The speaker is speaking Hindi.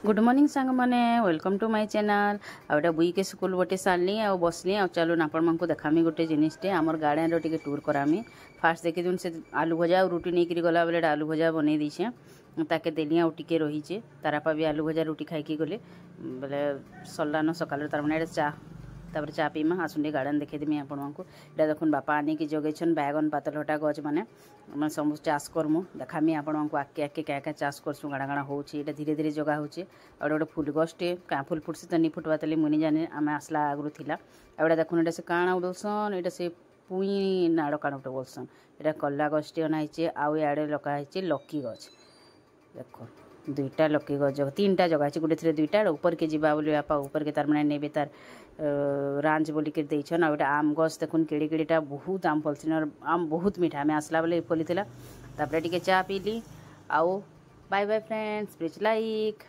गुड मॉर्निंग सांग माने वेलकम टू माय चैनल आउटा बुई के स्कूल गोटे सारली आ बसली आ चलून आपण मानक देखामी गोटे जिनिसटे आमर गार्डन रो टिके टूर करामी फास्ट देखि दुन से आलू भजा और रोटी नहीं गला बेले आलू भजा बनै दीछे ताके देली आ टिके रहीचे तारापा भी आलू भजा रोटी खाइकी गले बेले सरलान सकाल तार माने चा तापर चा पीमा आसुंडे गार्डन देखेदेमी आपको इटा देखुन बापा आनी की जगैछन बैगन पातलहटा गछ माने मैं सब चाष करमु देखामी आपको आके आके क्या क्या चाष करसु गाड़ा गाड़ा होची इटा धीरे धीरे जगह होची और गोटे फुल गछटे क्या फुल फुटसी तो नहीं फुटवा तले मुनि जाने आम आसला आगु थिला एटा देखुन इटा से काଣା उडोसन इटा से पुई नाड़ काण उठे बोलसन इटा कला गछटे अनाइचे आउ याडे लकाइचे लकी गछ देखो दुईटा लकी गज तीन टा जगह है गोटे दुईटा ऊपर के जीवा बोली बापा ऊपर के तार मैंने नेबे तार रांझ बोलिक देन आ गए आम गछ देखुन केड़े केड़ेटा बहुत आम फलसी और आम बहुत मीठा आम आसला बेले फली ता टे चा पीली आउ bye bye friends please like.